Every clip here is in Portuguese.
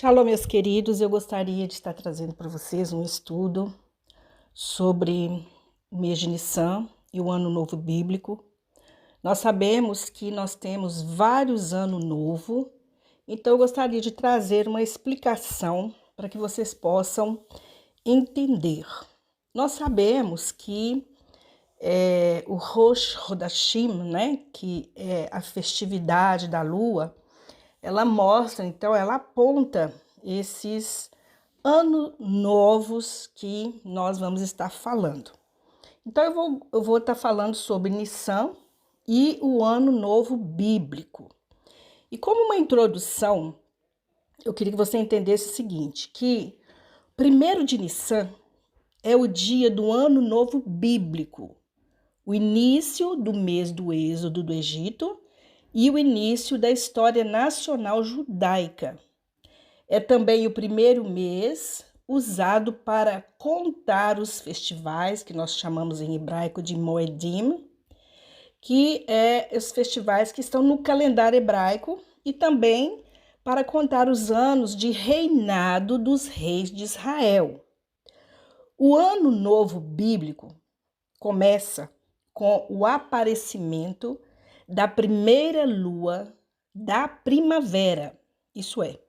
Shalom, meus queridos. Eu gostaria de estar trazendo para vocês um estudo sobre o mês de Nissan e o Ano Novo Bíblico. Nós sabemos que nós temos vários anos novos, então eu gostaria de trazer uma explicação para que vocês possam entender. Nós sabemos que o Rosh Hodashim, né, que é a festividade da lua, ela mostra, então ela aponta esses anos novos que nós vamos estar falando. Então eu vou estar falando sobre Nissan e o Ano Novo Bíblico. E como uma introdução, eu queria que você entendesse o seguinte, que 1º de Nissan é o dia do Ano Novo Bíblico, o início do mês do Êxodo do Egito e o início da história nacional judaica. É também o primeiro mês usado para contar os festivais, que nós chamamos em hebraico de Moedim, que é os festivais que estão no calendário hebraico, e também para contar os anos de reinado dos reis de Israel. O Ano Novo Bíblico começa com o aparecimento da primeira lua da primavera, isso é,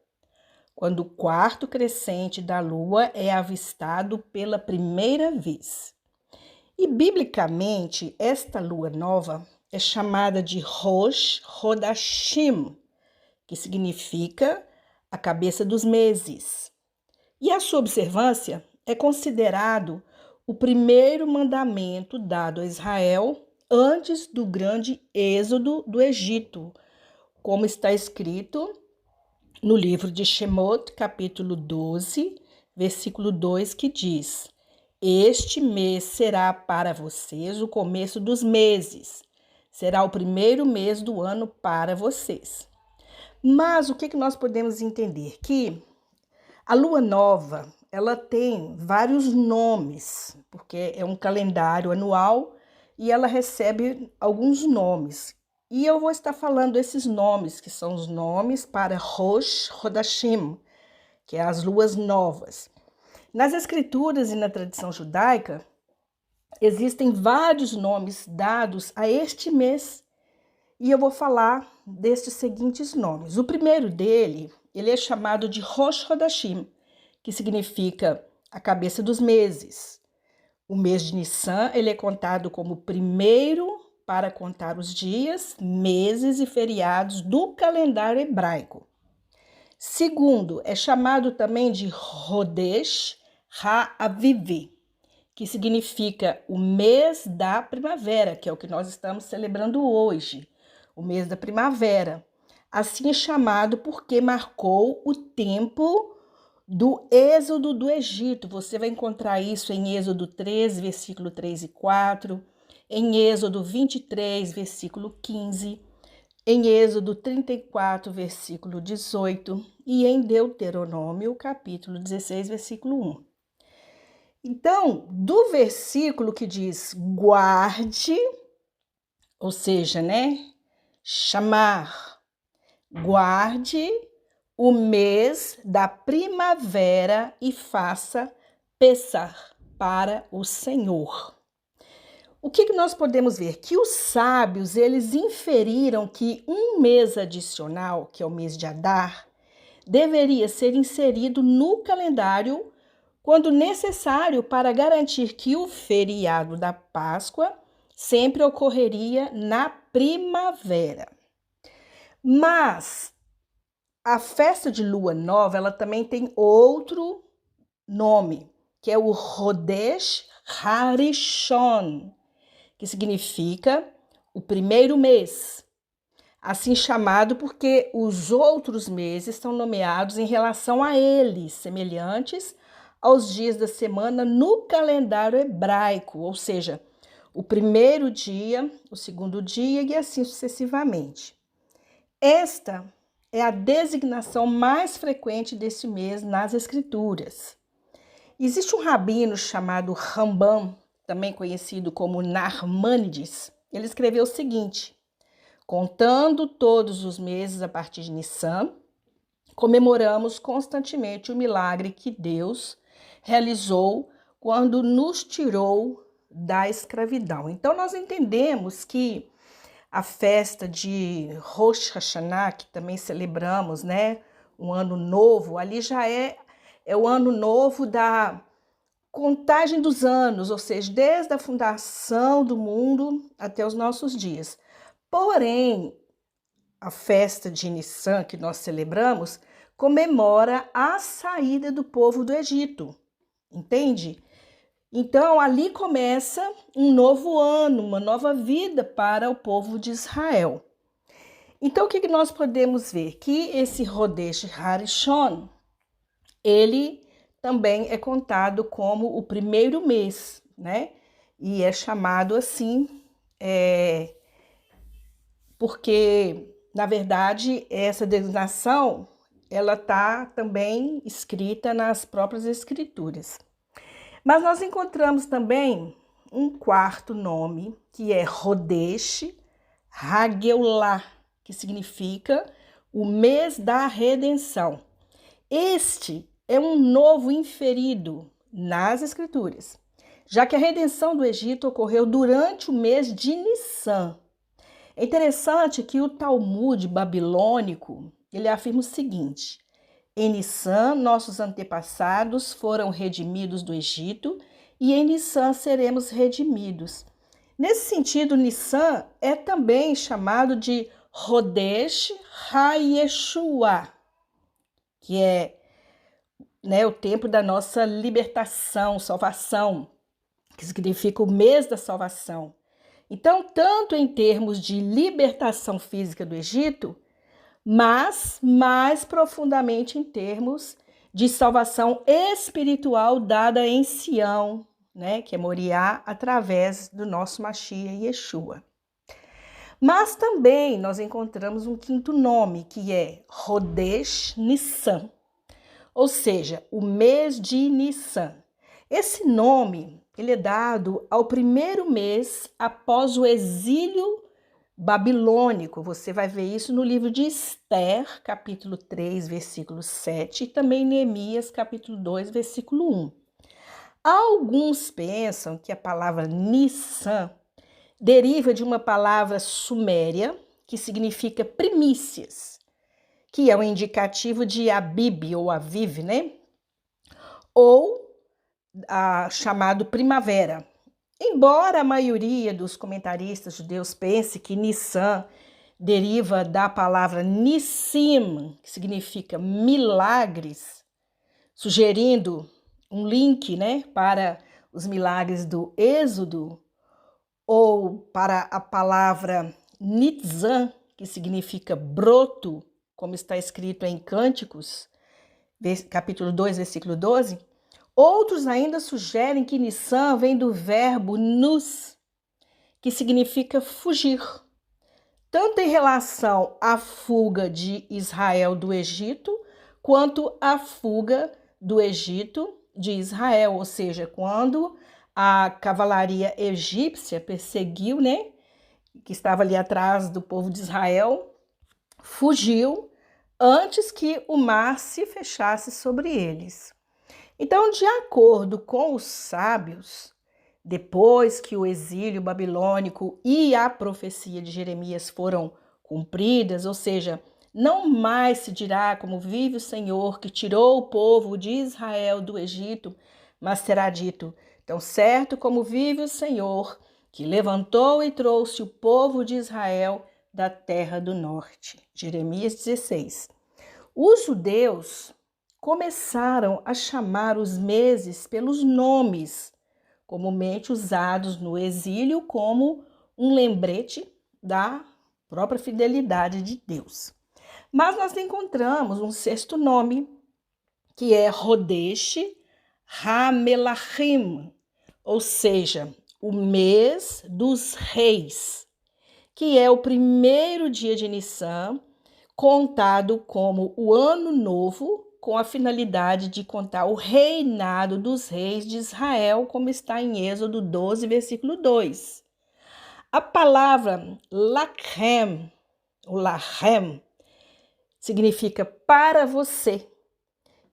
quando o quarto crescente da lua é avistado pela primeira vez. E, biblicamente, esta lua nova é chamada de Rosh Hodashim, que significa a cabeça dos meses. E a sua observância é considerado o primeiro mandamento dado a Israel antes do grande êxodo do Egito, como está escrito no livro de Shemot, capítulo 12, versículo 2, que diz: Este mês será para vocês o começo dos meses, será o primeiro mês do ano para vocês. Mas o que nós podemos entender? Que a lua nova, ela tem vários nomes, porque é um calendário anual e ela recebe alguns nomes. E eu vou estar falando esses nomes, que são os nomes para Rosh Hodashim, que é as luas novas. Nas escrituras e na tradição judaica, existem vários nomes dados a este mês, e eu vou falar destes seguintes nomes. O primeiro dele, ele é chamado de Rosh Hodashim, que significa a cabeça dos meses. O mês de Nissan, ele é contado como o primeiro para contar os dias, meses e feriados do calendário hebraico. Segundo, é chamado também de Rodesh HaAviv, que significa o mês da primavera, que é o que nós estamos celebrando hoje, o mês da primavera. Assim é chamado porque marcou o tempo do êxodo do Egito. Você vai encontrar isso em Êxodo 13, versículo 3 e 4, em Êxodo 23, versículo 15, em Êxodo 34, versículo 18 e em Deuteronômio, capítulo 16, versículo 1. Então, do versículo que diz guarde, ou seja, chamar, guarde o mês da primavera e faça Pessah para o Senhor. O que nós podemos ver? Que os sábios, eles inferiram que um mês adicional, que é o mês de Adar, deveria ser inserido no calendário quando necessário para garantir que o feriado da Páscoa sempre ocorreria na primavera. Mas a festa de lua nova, ela também tem outro nome, que é o Rodesh Harishon, que significa o primeiro mês, assim chamado porque os outros meses estão nomeados em relação a ele, semelhantes aos dias da semana no calendário hebraico, ou seja, o primeiro dia, o segundo dia e assim sucessivamente. Esta é a designação mais frequente deste mês nas escrituras. Existe um rabino chamado Rambam, também conhecido como Narmânides. Ele escreveu o seguinte: contando todos os meses a partir de Nissan, comemoramos constantemente o milagre que Deus realizou quando nos tirou da escravidão. Então, nós entendemos que a festa de Rosh Hashanah, que também celebramos, né, um ano novo, ali já é o ano novo da contagem dos anos, ou seja, desde a fundação do mundo até os nossos dias. Porém, a festa de Nissan que nós celebramos comemora a saída do povo do Egito, entende? Então, ali começa um novo ano, uma nova vida para o povo de Israel. Então, o que nós podemos ver? Que esse Rodesh Harishon, ele também é contado como o primeiro mês, né? E é chamado assim, porque, na verdade, essa designação, ela está também escrita nas próprias escrituras. Mas nós encontramos também um quarto nome, que é Rodesh Hageulah, que significa o mês da redenção. Este é um novo inferido nas Escrituras, já que a redenção do Egito ocorreu durante o mês de Nissan. É interessante que o Talmud babilônico, ele afirma o seguinte: em Nissan, nossos antepassados foram redimidos do Egito e em Nissan seremos redimidos. Nesse sentido, Nissan é também chamado de Rodesh HaYeshua, que é, o tempo da nossa libertação, salvação, que significa o mês da salvação. Então, tanto em termos de libertação física do Egito, mas mais profundamente em termos de salvação espiritual dada em Sião, que é Moriá, através do nosso Mashiach Yeshua. Mas também nós encontramos um quinto nome, que é Rodesh Nissan, ou seja, o mês de Nissan. Esse nome, ele é dado ao primeiro mês após o exílio babilônico. Você vai ver isso no livro de Esther, capítulo 3, versículo 7, e também Neemias, capítulo 2, versículo 1. Alguns pensam que a palavra Nissan deriva de uma palavra suméria que significa primícias, que é um indicativo de Abib ou Aviv, ou chamado primavera. Embora a maioria dos comentaristas judeus pense que Nissan deriva da palavra Nissim, que significa milagres, sugerindo um link, para os milagres do Êxodo, ou para a palavra Nitzan, que significa broto, como está escrito em Cânticos, capítulo 2, versículo 12, outros ainda sugerem que Nissan vem do verbo nus, que significa fugir, tanto em relação à fuga de Israel do Egito, quanto à fuga do Egito de Israel, ou seja, quando a cavalaria egípcia perseguiu, que estava ali atrás do povo de Israel, fugiu antes que o mar se fechasse sobre eles. Então, de acordo com os sábios, depois que o exílio babilônico e a profecia de Jeremias foram cumpridas, ou seja, não mais se dirá como vive o Senhor que tirou o povo de Israel do Egito, mas será dito: tão certo como vive o Senhor que levantou e trouxe o povo de Israel da terra do norte. Jeremias 16. Os judeus começaram a chamar os meses pelos nomes comumente usados no exílio como um lembrete da própria fidelidade de Deus. Mas nós encontramos um sexto nome, que é Rodesh HaMelachim, ou seja, o mês dos reis, que é o primeiro dia de Nissan, contado como o ano novo, com a finalidade de contar o reinado dos reis de Israel, como está em Êxodo 12, versículo 2. A palavra Lachem, o Lachem, significa para você,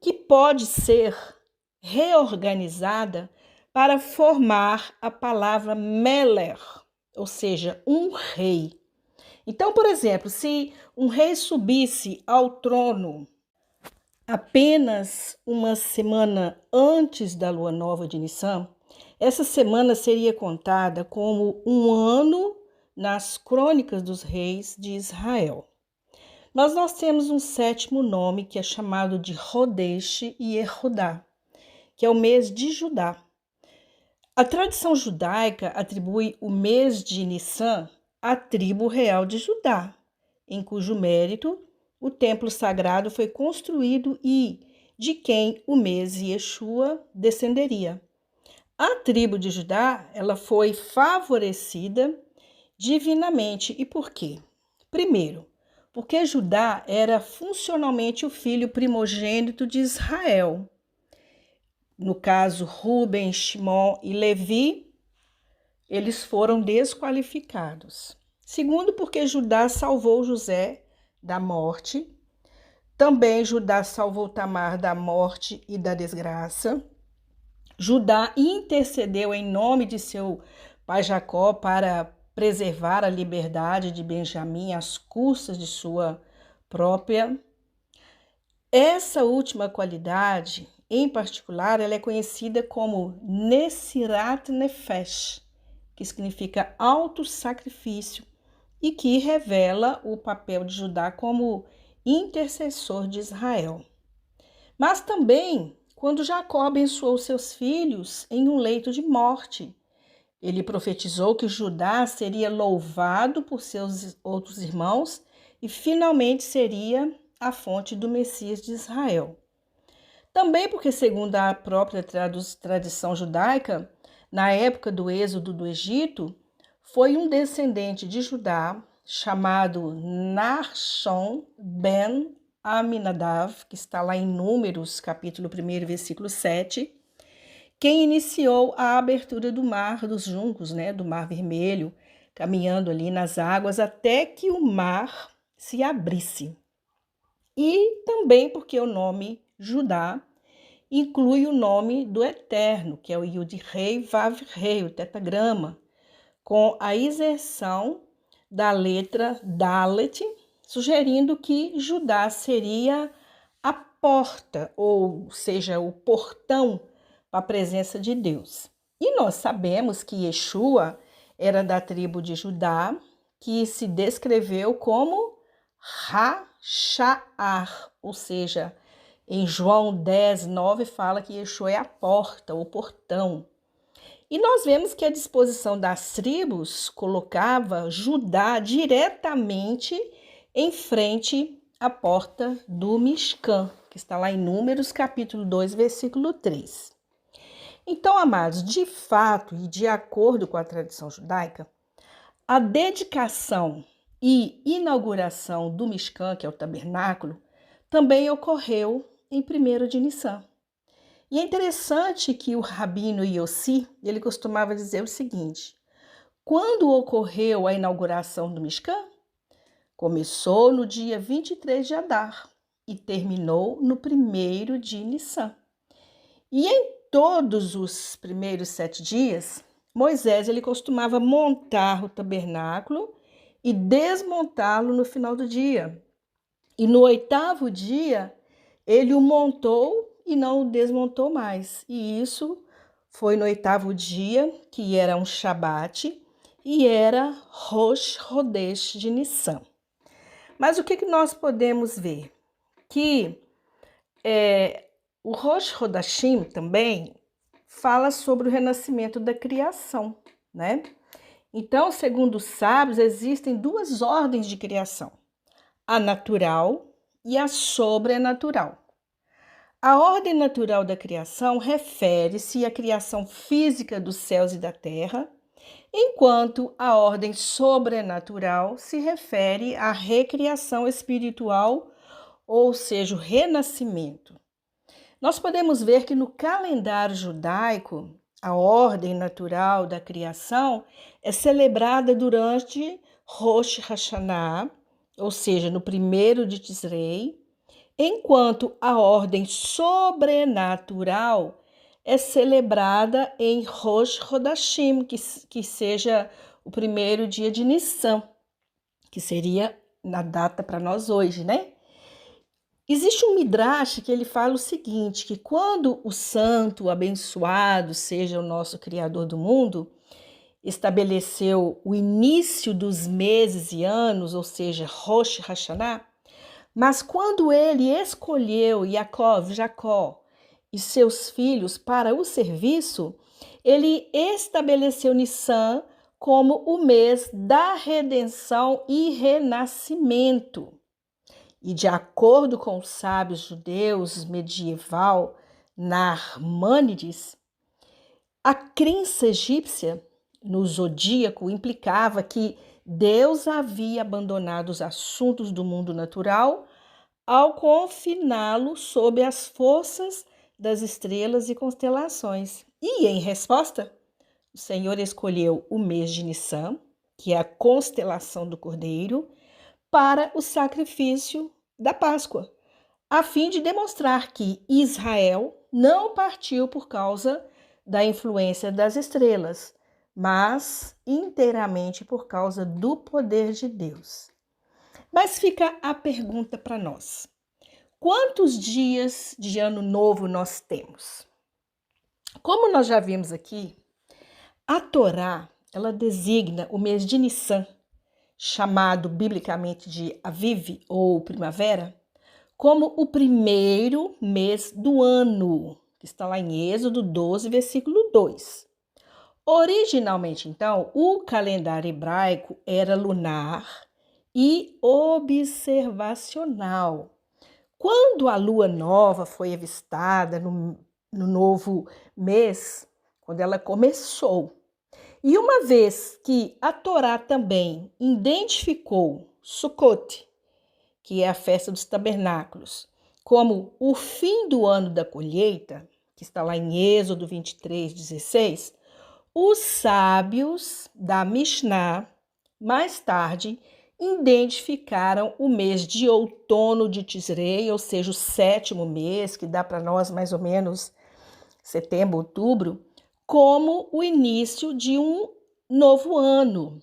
que pode ser reorganizada para formar a palavra Meler, ou seja, um rei. Então, por exemplo, se um rei subisse ao trono apenas uma semana antes da lua nova de Nissan, essa semana seria contada como um ano nas crônicas dos reis de Israel. Mas nós temos um sétimo nome que é chamado de Rodesh e Errodá, que é o mês de Judá. A tradição judaica atribui o mês de Nissan à tribo real de Judá, em cujo mérito o templo sagrado foi construído e de quem o mês Yeshua descenderia. A tribo de Judá, ela foi favorecida divinamente. E por quê? Primeiro, porque Judá era funcionalmente o filho primogênito de Israel. No caso, Ruben, Shimon e Levi, eles foram desqualificados. Segundo, porque Judá salvou José da morte. Também Judá salvou Tamar da morte e da desgraça. Judá intercedeu em nome de seu pai Jacó para preservar a liberdade de Benjamim às custas de sua própria. Essa última qualidade, em particular, ela é conhecida como Nesirat Nefesh, que significa auto-sacrifício e que revela o papel de Judá como intercessor de Israel. Mas também quando Jacó abençoou seus filhos em um leito de morte. Ele profetizou que Judá seria louvado por seus outros irmãos e finalmente seria a fonte do Messias de Israel. Também porque, segundo a própria tradição judaica, na época do êxodo do Egito, foi um descendente de Judá chamado Nachshon ben Aminadav, que está lá em Números, capítulo 1, versículo 7, quem iniciou a abertura do mar dos juncos, do Mar Vermelho, caminhando ali nas águas até que o mar se abrisse. E também porque o nome Judá inclui o nome do Eterno, que é o Yud-Rei Vav-Rei, o tetagrama, com a isenção da letra Dalet, sugerindo que Judá seria a porta, ou seja, o portão para a presença de Deus. E nós sabemos que Yeshua era da tribo de Judá, que se descreveu como Ha-Sha'ar, ou seja, em João 10, 9 fala que Yeshua é a porta, o portão. E nós vemos que a disposição das tribos colocava Judá diretamente em frente à porta do Mishkan, que está lá em Números, capítulo 2, versículo 3. Então, amados, de fato e de acordo com a tradição judaica, a dedicação e inauguração do Mishkan, que é o tabernáculo, também ocorreu em 1º de Nissan. E é interessante que o rabino Yossi, ele costumava dizer o seguinte: quando ocorreu a inauguração do Mishkan? Começou no dia 23 de Adar e terminou no 1º de Nissan. E em todos os primeiros 7 dias, Moisés ele costumava montar o tabernáculo e desmontá-lo no final do dia. E no 8º dia, ele o montou e não o desmontou mais. E isso foi no 8º dia, que era um Shabat, e era Rosh Hodesh de Nissan. Mas o que nós podemos ver? Que o Rosh Hodashim também fala sobre o renascimento da criação, Então, segundo os sábios, existem 2 ordens de criação: a natural e a sobrenatural. A ordem natural da criação refere-se à criação física dos céus e da terra, enquanto a ordem sobrenatural se refere à recriação espiritual, ou seja, o renascimento. Nós podemos ver que no calendário judaico, a ordem natural da criação é celebrada durante Rosh Hashanah, ou seja, no 1º de Tisrei, enquanto a ordem sobrenatural é celebrada em Rosh Hodashim, que seja o 1º dia de Nissan, que seria na data para nós hoje, né? Existe um midrash que ele fala o seguinte, que quando o santo, o abençoado, seja o nosso Criador do mundo, estabeleceu o início dos meses e anos, ou seja, Rosh Hashanah, mas quando ele escolheu Jacó e seus filhos para o serviço, ele estabeleceu Nissan como o mês da redenção e renascimento. E de acordo com os sábios judeus medieval Narmânides, a crença egípcia no zodíaco implicava que Deus havia abandonado os assuntos do mundo natural ao confiná-lo sob as forças das estrelas e constelações. E, em resposta, o Senhor escolheu o mês de Nissan, que é a constelação do Cordeiro, para o sacrifício da Páscoa, a fim de demonstrar que Israel não partiu por causa da influência das estrelas, mas inteiramente por causa do poder de Deus. Mas fica a pergunta para nós: quantos dias de ano novo nós temos? Como nós já vimos aqui, a Torá, ela designa o mês de Nissan, chamado biblicamente de Aviv ou primavera, como o 1º mês do ano, que está lá em Êxodo 12, versículo 2. Originalmente, então, o calendário hebraico era lunar e observacional. Quando a lua nova foi avistada no novo mês, quando ela começou, e uma vez que a Torá também identificou Sukkot, que é a festa dos tabernáculos, como o fim do ano da colheita, que está lá em Êxodo 23, 16, os sábios da Mishnah, mais tarde, identificaram o mês de outono de Tisrei, ou seja, o 7º mês, que dá para nós mais ou menos setembro, outubro, como o início de um novo ano.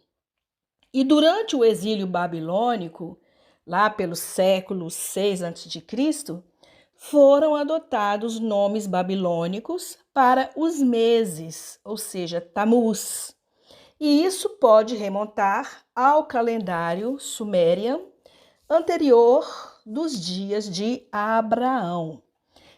E durante o exílio babilônico, lá pelo século 6 a.C., foram adotados nomes babilônicos para os meses, ou seja, Tammuz. E isso pode remontar ao calendário sumérico anterior dos dias de Abraão.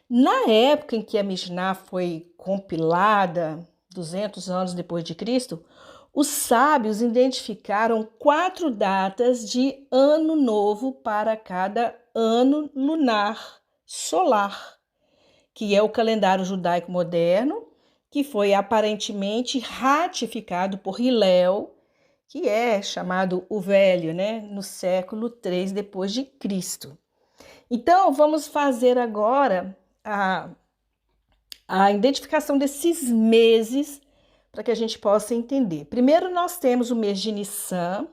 Na época em que a Mishnah foi compilada, 200 anos depois de Cristo, os sábios identificaram 4 datas de ano novo para cada ano lunar solar, que é o calendário judaico moderno, que foi aparentemente ratificado por Hillel, que é chamado o Velho, né, no século 3 depois de Cristo. Então, vamos fazer agora a identificação desses meses para que a gente possa entender. Primeiro, nós temos o mês de Nissan,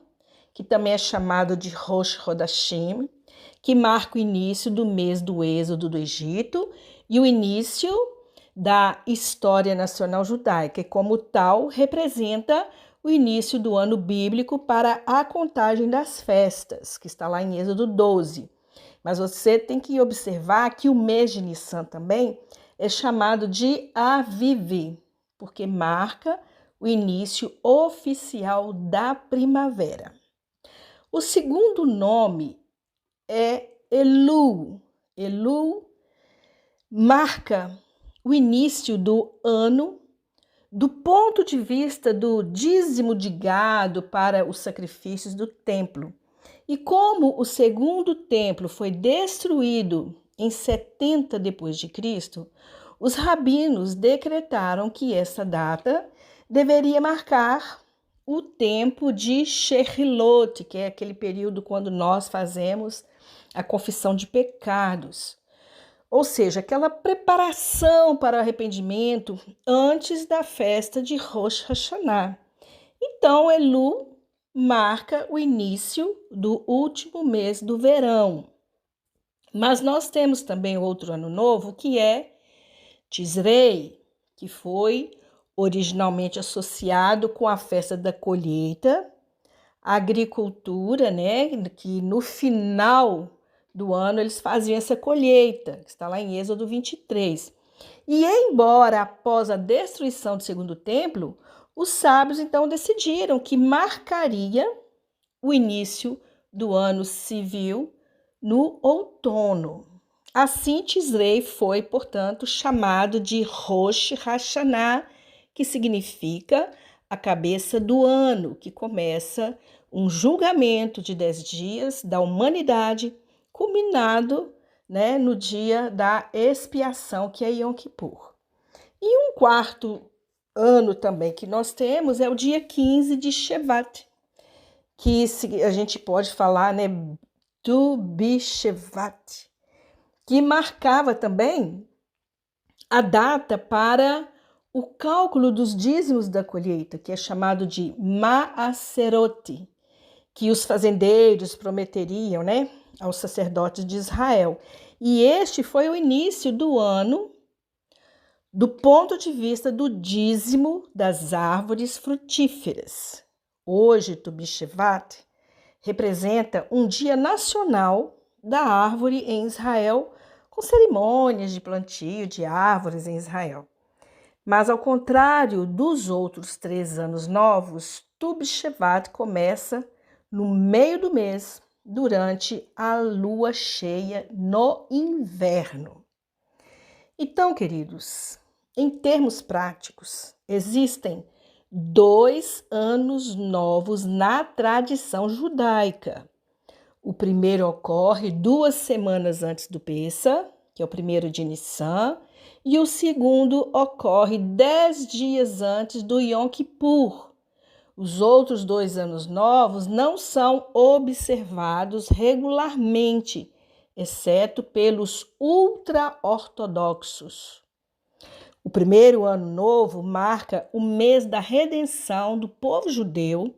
que também é chamado de Rosh Hodashim, que marca o início do mês do êxodo do Egito e o início da história nacional judaica, e como tal representa o início do ano bíblico para a contagem das festas, que está lá em Êxodo 12. Mas você tem que observar que o mês de Nissan também é chamado de Aviv, porque marca o início oficial da primavera. O segundo nome é Elul. Elul marca o início do ano do ponto de vista do dízimo de gado para os sacrifícios do templo. E como o segundo templo foi destruído em 70 depois de Cristo, os rabinos decretaram que essa data deveria marcar o tempo de Shehilot, que é aquele período quando nós fazemos a confissão de pecados. Ou seja, aquela preparação para o arrependimento antes da festa de Rosh Hashanah. Então, Elul marca o início do último mês do verão. Mas nós temos também outro ano novo, que é Tisrei, que foi originalmente associado com a festa da colheita, a agricultura, né, que no final do ano eles faziam essa colheita, que está lá em Êxodo 23. E embora após a destruição do segundo templo, os sábios então decidiram que marcaria o início do ano civil no outono. Assim, Tisrei foi, portanto, chamado de Rosh Hashanah, que significa a cabeça do ano, que começa um julgamento de 10 dias da humanidade, culminado, né, no dia da expiação, que é Yom Kippur. E um quarto ano também que nós temos é o dia 15 de Shevat, que a gente pode falar, né, Tu B'Shevat, que marcava também a data para o cálculo dos dízimos da colheita, que é chamado de Maaserot, que os fazendeiros prometeriam, né, aos sacerdotes de Israel. E este foi o início do ano do ponto de vista do dízimo das árvores frutíferas. Hoje, Tu B'Shevat representa um dia nacional da árvore em Israel, com cerimônias de plantio de árvores em Israel. Mas, ao contrário dos outros 3 anos novos, Tu B'Shevat começa no meio do mês, durante a lua cheia no inverno. Então, queridos, em termos práticos, existem 2 anos novos na tradição judaica. O primeiro ocorre 2 semanas antes do Pêssar, que é o primeiro de Nissan, e o segundo ocorre 10 dias antes do Yom Kippur. Os outros 2 anos novos não são observados regularmente, exceto pelos ultra-ortodoxos. O primeiro ano novo marca o mês da redenção do povo judeu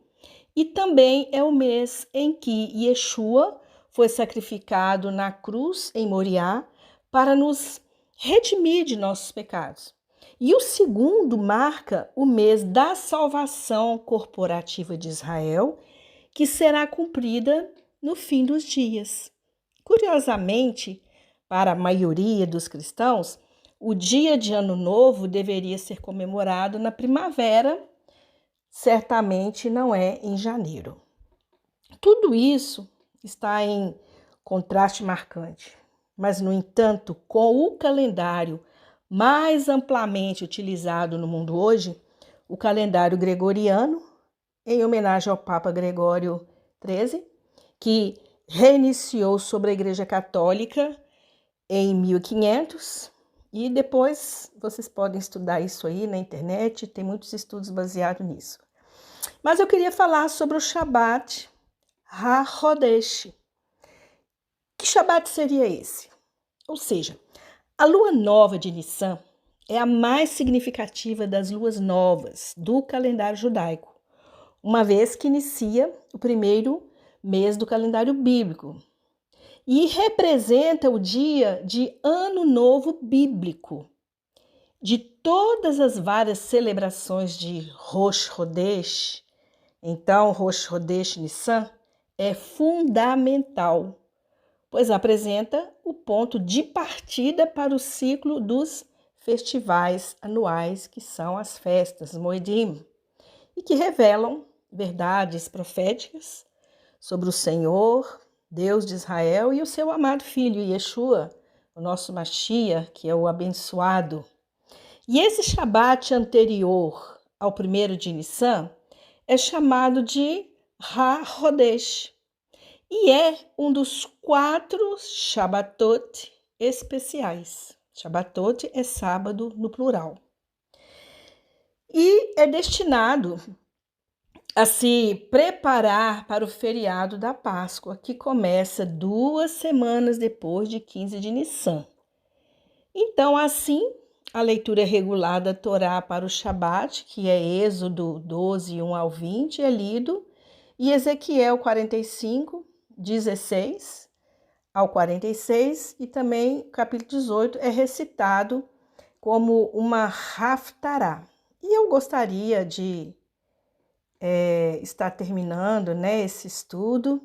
e também é o mês em que Yeshua foi sacrificado na cruz em Moriá para nos redimir de nossos pecados. E o segundo marca o mês da salvação corporativa de Israel, que será cumprida no fim dos dias. Curiosamente, para a maioria dos cristãos, o dia de Ano Novo deveria ser comemorado na primavera, certamente não é em janeiro. Tudo isso está em contraste marcante, mas, no entanto, com o calendário mais amplamente utilizado no mundo hoje, o calendário gregoriano, em homenagem ao Papa Gregório XIII, que reiniciou sobre a Igreja Católica em 1500, e depois vocês podem estudar isso aí na internet, tem muitos estudos baseados nisso. Mas eu queria falar sobre o Shabat HaChodesh. Que Shabat seria esse? Ou seja, a lua nova de Nissan é a mais significativa das luas novas do calendário judaico, uma vez que inicia o primeiro mês do calendário bíblico e representa o dia de Ano Novo Bíblico. De todas as várias celebrações de Rosh Chodesh, então Rosh Chodesh Nissan é fundamental, pois apresenta o ponto de partida para o ciclo dos festivais anuais, que são as festas Moedim, e que revelam verdades proféticas sobre o Senhor, Deus de Israel, e o seu amado filho, Yeshua, o nosso Mashiach, que é o abençoado. E esse Shabat anterior ao primeiro de Nissan é chamado de HaChodesh e é um dos 4 Shabbatot especiais. Shabbatot é sábado no plural. E é destinado a se preparar para o feriado da Páscoa, que começa 2 semanas depois de 15 de Nissan. Então, assim, a leitura regular da Torá para o Shabat, que é Êxodo 12, 1 ao 20, é lido E Ezequiel 45, 16 ao 46, e também o capítulo 18 é recitado como uma haftará. E eu gostaria de estar terminando, né, esse estudo,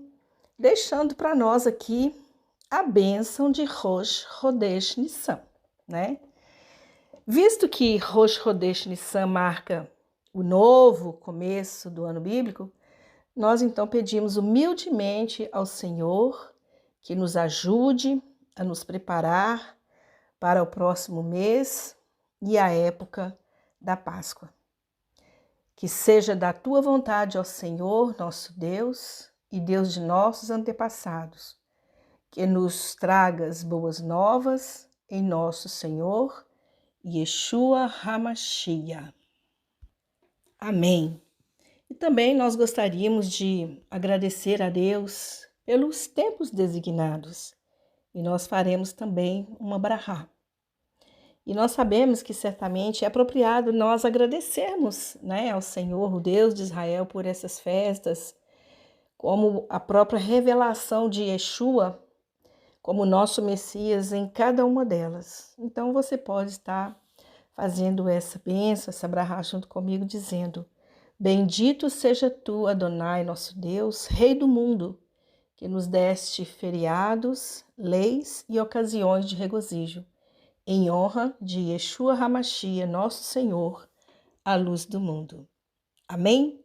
deixando para nós aqui a bênção de Rosh Hodesh Nissan, né? Visto que Rosh Hodesh Nissan marca o novo começo do ano bíblico, nós então pedimos humildemente ao Senhor que nos ajude a nos preparar para o próximo mês e a época da Páscoa. Que seja da tua vontade, ó Senhor, nosso Deus e Deus de nossos antepassados, que nos tragas boas novas em nosso Senhor Yeshua HaMashiach. Amém. E também nós gostaríamos de agradecer a Deus pelos tempos designados. E nós faremos também uma brahá. E nós sabemos que certamente é apropriado nós agradecermos, né, ao Senhor, o Deus de Israel, por essas festas, como a própria revelação de Yeshua, como nosso Messias em cada uma delas. Então você pode estar fazendo essa bênção, essa brahá junto comigo, dizendo: Bendito seja tu, Adonai, nosso Deus, Rei do mundo, que nos deste feriados, leis e ocasiões de regozijo, em honra de Yeshua HaMashiach, nosso Senhor, a luz do mundo. Amém?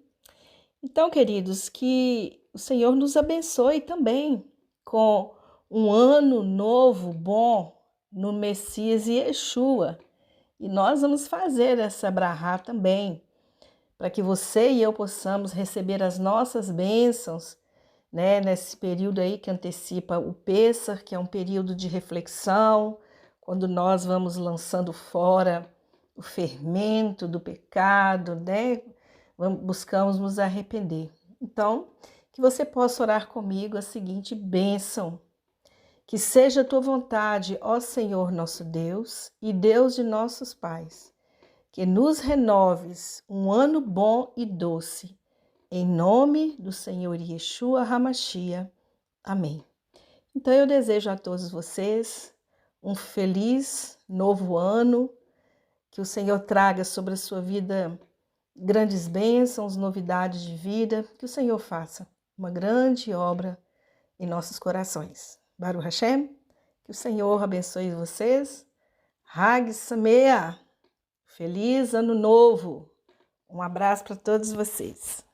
Então, queridos, que o Senhor nos abençoe também com um ano novo, bom, no Messias Yeshua. E nós vamos fazer essa brahá também, para que você e eu possamos receber as nossas bênçãos, né, nesse período aí que antecipa o Pêssar, que é um período de reflexão, quando nós vamos lançando fora o fermento do pecado, né? Buscamos nos arrepender. Então, que você possa orar comigo a seguinte bênção: que seja a tua vontade, ó Senhor nosso Deus e Deus de nossos pais, que nos renoves um ano bom e doce, em nome do Senhor Yeshua HaMashiach. Amém. Então eu desejo a todos vocês um feliz novo ano, que o Senhor traga sobre a sua vida grandes bênçãos, novidades de vida, que o Senhor faça uma grande obra em nossos corações. Baruch Hashem, que o Senhor abençoe vocês. Hag Sameach, feliz ano novo. Um abraço para todos vocês.